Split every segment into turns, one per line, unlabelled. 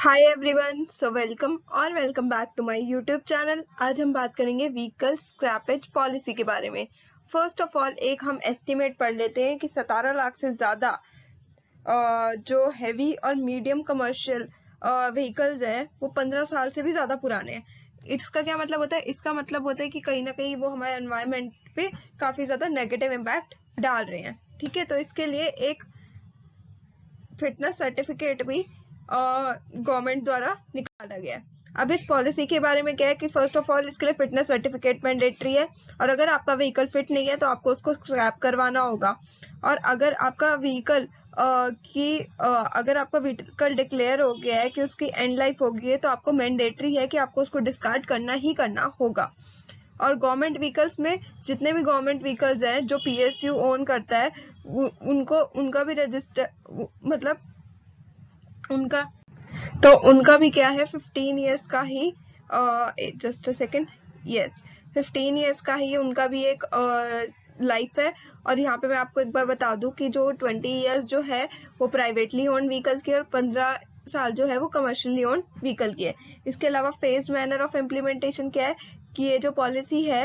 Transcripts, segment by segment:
Hi everyone, so welcome back to my YouTube channel. आज हम बात करेंगे व्हीकल स्क्रैपेज पॉलिसी के बारे में। फर्स्ट ऑफ ऑल एक हम एस्टिमेट पढ़ लेते हैं कि 17 लाख से ज़्यादा जो हैवी और मीडियम कमर्शियल व्हीकल्स हैं वो 15 साल से भी ज़्यादा पुराने हैं। इसका क्या मतलब होता है? इसका मतलब होता है कि कहीं ना कहीं वो हमारे एनवायरनमेंट पे काफ़ी ज़्यादा नेगेटिव इम्पैक्ट डाल रहे हैं। ठीक है, तो इसके लिए एक फिटनेस सर्टिफिकेट भी गवर्नमेंट द्वारा निकाला गया है। अब इस पॉलिसी के बारे में क्या है कि फर्स्ट ऑफ ऑल इसके लिए फिटनेस सर्टिफिकेट मैंडेटरी है, और अगर आपका व्हीकल फिट नहीं है तो आपको उसको स्क्रैप करवाना होगा। और अगर आपका व्हीकल अगर आपका व्हीकल डिक्लेयर हो गया है कि उसकी एंड लाइफ हो गई है तो आपको मैंडेटरी है कि आपको उसको डिस्कार्ड करना ही करना होगा। और गवर्नमेंट व्हीकल्स में जितने भी गवर्नमेंट व्हीकल्स हैं जो पीएसयू ओन करता है उनका भी रजिस्टर मतलब उनका भी क्या है 15 इयर्स का ही just a second, yes 15 years का ही उनका भी एक लाइफ है। और यहाँ पे मैं आपको एक बार बता दूं कि जो 20 इयर्स जो है वो प्राइवेटली ओन व्हीकल्स की और 15 साल जो है वो कमर्शियली ओन व्हीकल की है। इसके अलावा फेज मैनर ऑफ इम्प्लीमेंटेशन क्या है कि ये जो पॉलिसी है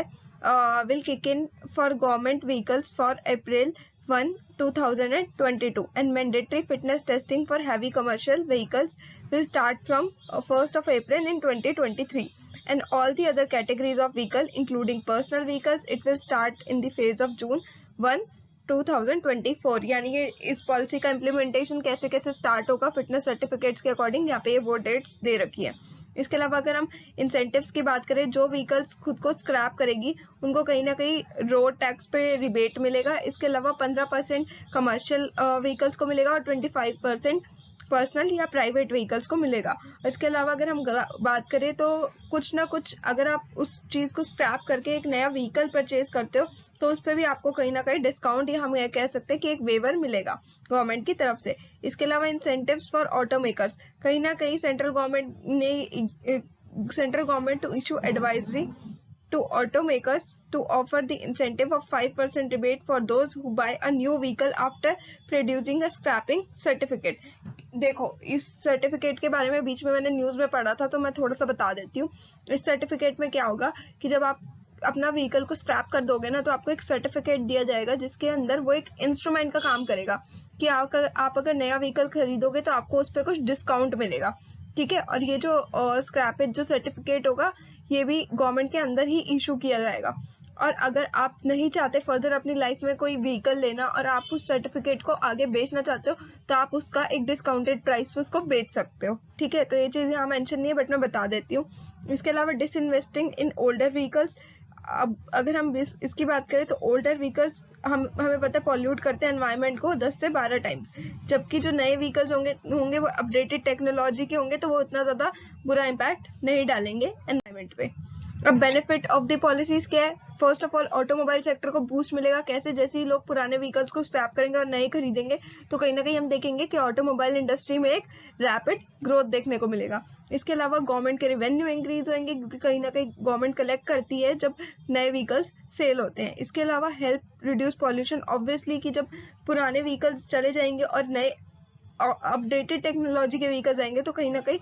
will kick in for government vehicles for April 1, 2022 and mandatory fitness testing for heavy commercial vehicles will start from 1st of April in 2023, and all the other categories of vehicle including personal vehicles it will start in the phase of June 1, 2024। यानी कि इस policy का implementation कैसे कैसे start होगा fitness certificates के according यहाँ पे वो डेट्स दे रखी है। इसके अलावा अगर हम इंसेंटिव्स की बात करें, जो व्हीकल्स खुद को स्क्रैप करेगी उनको कहीं ना कहीं रोड टैक्स पे रिबेट मिलेगा। इसके अलावा 15% कमर्शियल व्हीकल्स को मिलेगा और 25% पर्सनल या प्राइवेट व्हीकल्स को मिलेगा। और इसके अलावा अगर हम बात करें तो कुछ ना कुछ अगर आप उस चीज़ को स्क्रैप करके एक नया व्हीकल परचेज करते हो तो उस पर भी आपको कहीं ना कहीं डिस्काउंट या हम ये कह सकते हैं कि एक वेवर मिलेगा गवर्नमेंट की तरफ से। इसके अलावा इंसेंटिव्स फॉर ऑटो मेकर्स, कहीं ना कहीं central government to issue advisory to automakers to offer the incentive of 5% rebate for those who buy a new vehicle after producing a scrapping certificate। देखो, इस सर्टिफिकेट के बारे में बीच में मैंने न्यूज में पढ़ा था तो मैं थोड़ा सा बता देती हूँ। इस सर्टिफिकेट में क्या होगा कि जब आप अपना व्हीकल को स्क्रैप कर दोगे ना तो आपको एक सर्टिफिकेट दिया जाएगा जिसके अंदर वो एक इंस्ट्रूमेंट का काम करेगा कि आप अगर नया व्हीकल खरीदोगे तो आपको उस पर कुछ डिस्काउंट मिलेगा। ठीक है, और ये जो स्क्रैपेज जो सर्टिफिकेट होगा ये भी गवर्नमेंट के अंदर ही इशू किया जाएगा। और अगर आप नहीं चाहते फर्दर अपनी लाइफ में कोई व्हीकल लेना और आप उस सर्टिफिकेट को आगे बेचना चाहते हो तो आप उसका एक डिस्काउंटेड प्राइस पे उसको बेच सकते हो। ठीक है, तो ये चीज़ यहाँ मेंशन नहीं है बट मैं बता देती हूँ। इसके अलावा डिसइन्वेस्टिंग इन ओल्डर व्हीकल्स, अब अगर हम इसकी बात करें तो ओल्डर व्हीकल्स हमें पता है पॉल्यूट करते हैं एनवायरनमेंट को 10 से 12 टाइम्स, जबकि जो नए व्हीकल्स होंगे वो अपडेटेड टेक्नोलॉजी के होंगे तो वो उतना ज़्यादा बुरा इम्पैक्ट नहीं डालेंगे एनवायरनमेंट पे। अब बेनिफिट ऑफ द पॉलिसीज क्या है? First of all automobile sector को बूस्ट मिलेगा। कैसे? जैसे ही लोग पुराने व्हीकल्स को स्क्रैप करेंगे और नए खरीदेंगे तो कहीं ना कहीं हम देखेंगे कि ऑटोमोबाइल इंडस्ट्री में एक रैपिड ग्रोथ देखने को मिलेगा। इसके अलावा गवर्नमेंट के रेवेन्यू इंक्रीज होंगे क्योंकि कहीं ना कहीं गवर्नमेंट कलेक्ट करती है जब नए व्हीकल्स सेल होते हैं। इसके अलावा हेल्प रिड्यूस पॉल्यूशन, ऑब्वियसली कि जब पुराने व्हीकल्स चले जाएंगे और नए अपडेटेड टेक्नोलॉजी के व्हीकल्स आएंगे तो कहीं ना कहीं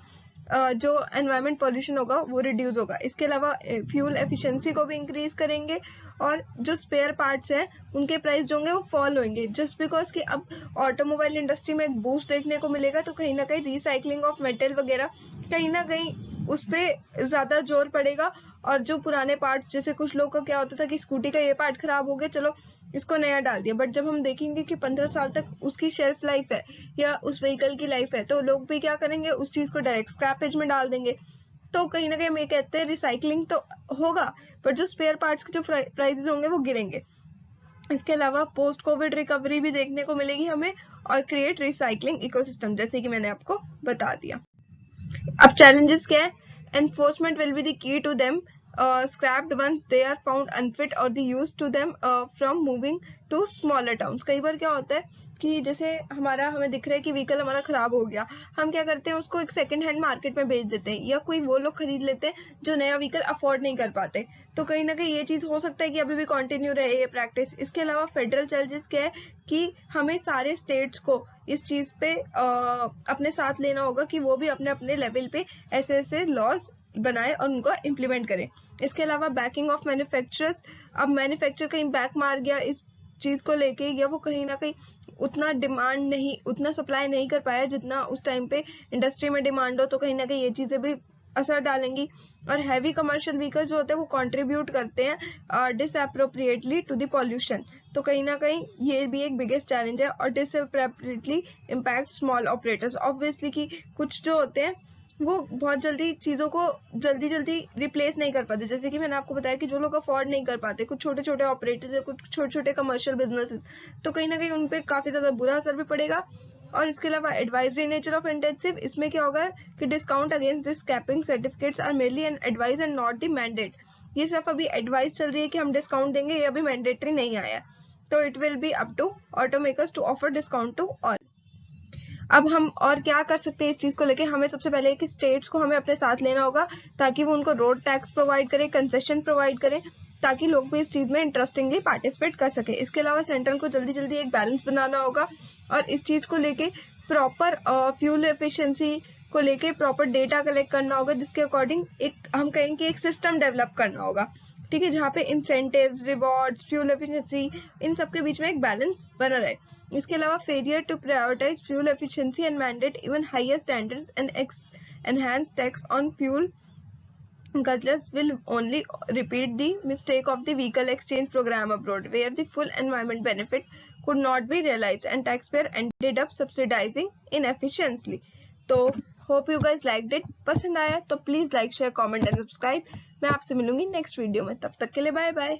जो एनवायरमेंट पॉल्यूशन होगा वो रिड्यूस होगा। इसके अलावा फ्यूल एफिशिएंसी को भी इंक्रीज करेंगे और जो स्पेयर पार्ट्स हैं उनके प्राइस जो होंगे वो फॉल होंगे जस्ट बिकॉज कि अब ऑटोमोबाइल इंडस्ट्री में एक बूस्ट देखने को मिलेगा तो कहीं ना कहीं रिसाइकलिंग ऑफ मेटल वगैरह कहीं ना कहीं उस पर ज़्यादा जोर पड़ेगा। और जो पुराने पार्ट्स, जैसे कुछ लोगों को क्या होता था कि स्कूटी का ये पार्ट खराब हो गया चलो इसको नया डाल दिया, बट जब हम देखेंगे कि 15 साल तक उसकी शेल्फ लाइफ है या उस व्हीकल की लाइफ है तो लोग भी क्या करेंगे, उस चीज़ को डायरेक्ट स्क्रैपेज में डाल देंगे। तो कहीं ना कहीं हम ये कहते हैं रिसाइकलिंग तो होगा पर जो स्पेयर पार्ट्स के जो प्राइसेस होंगे वो गिरेंगे। इसके अलावा पोस्ट कोविड रिकवरी भी देखने को मिलेगी हमें और क्रिएट रिसाइकलिंग इकोसिस्टम, जैसे कि मैंने आपको बता दिया। अब चैलेंजेस क्या है? Enforcement will be the key to them, scrapped once they are found unfit or the use to them from moving to smaller towns. कई बार क्या होता है कि जैसे हमें दिख रहा है कि व्हीकल हमारा खराब हो गया, हम क्या करते हैं उसको एक सेकंड हैंड मार्केट में बेच देते हैं, या कोई वो लोग खरीद लेते हैं जो नया व्हीकल अफोर्ड नहीं कर पाते। तो कहीं ना कहीं ये चीज हो सकता है कि अभी भी कंटिन्यू रहे ये प्रैक्टिस। इसके अलावा फेडरल चार्जेस क्या है कि हमें सारे स्टेट्स को इस चीज पे अपने साथ लेना होगा कि वो भी अपने अपने लेवल पे ऐसे ऐसे लॉज बनाए और उनको इम्प्लीमेंट करें। इसके अलावा बैकिंग ऑफ मैन्युफैक्चरर्स, अब मैन्युफैक्चर कहीं बैक मार गया इस चीज को लेके, या वो कहीं ना कहीं उतना डिमांड नहीं, उतना सप्लाई नहीं कर पाया जितना उस टाइम पे इंडस्ट्री में डिमांड हो, तो कहीं ना कहीं ये चीजें भी असर डालेंगी। और हैवी कमर्शियल व्हीकल्स जो होते हैं वो कंट्रीब्यूट करते हैं डिसअप्रोप्रिएटली टू द पॉल्यूशन, तो कहीं ना कहीं ये भी एक बिगेस्ट चैलेंज है। और डिसअप्रोप्रिएटली इम्पैक्ट स्मॉल ऑपरेटर्स, ऑब्वियसली कि कुछ जो होते हैं वो बहुत जल्दी चीजों को जल्दी रिप्लेस नहीं कर पाते। जैसे कि मैंने आपको बताया कि जो लोग अफोर्ड नहीं कर पाते, कुछ छोटे छोटे ऑपरेटर्स है, कुछ छोटे छोटे कमर्शियल बिजनेसेस, तो कहीं ना कहीं उन पे काफी ज्यादा बुरा असर भी पड़ेगा। और इसके अलावा एडवाइजरी नेचर ऑफ इंटेंसिव, इसमें क्या होगा कि discount against this capping certificates are mainly an advice and not the mandate. ये सिर्फ अभी एडवाइस चल रही है कि हम डिस्काउंट देंगे, ये अभी मैंडेटरी नहीं आया, तो it will be up to auto makers to offer discount to all. अब हम और क्या कर सकते हैं इस चीज को लेके, हमें सबसे पहले कि स्टेट्स को हमें अपने साथ लेना होगा ताकि वो उनको रोड टैक्स प्रोवाइड करें, कंसेशन प्रोवाइड करें, ताकि लोग भी इस चीज में इंटरेस्टिंगली पार्टिसिपेट कर सके। इसके अलावा सेंट्रल को जल्दी एक बैलेंस बनाना होगा और इस चीज को लेके प्रॉपर फ्यूल एफिशिएंसी को लेके प्रॉपर डेटा कलेक्ट करना होगा, जिसके अकॉर्डिंग एक हम कहेंगे एक सिस्टम डेवलप करना होगा, ठीक है, जहाँ पे इंसेंटिव्स, रिवॉर्ड्स, फ्यूल एफिशिएंसी, इन सब के बीच में एक बैलेंस बना रहे। इसके अलावा failure to prioritise fuel efficiency and mandate even higher standards and enhance tax on fuel guzzlers will only repeat the mistake of the vehicle exchange program abroad, where the full environment benefit could not be realized and taxpayer ended up subsidizing inefficiently. तो hope you guys liked it, पसंद आया तो please like, share, comment and subscribe. मैं आपसे मिलूंगी next video में, तब तक के लिए बाय बाय।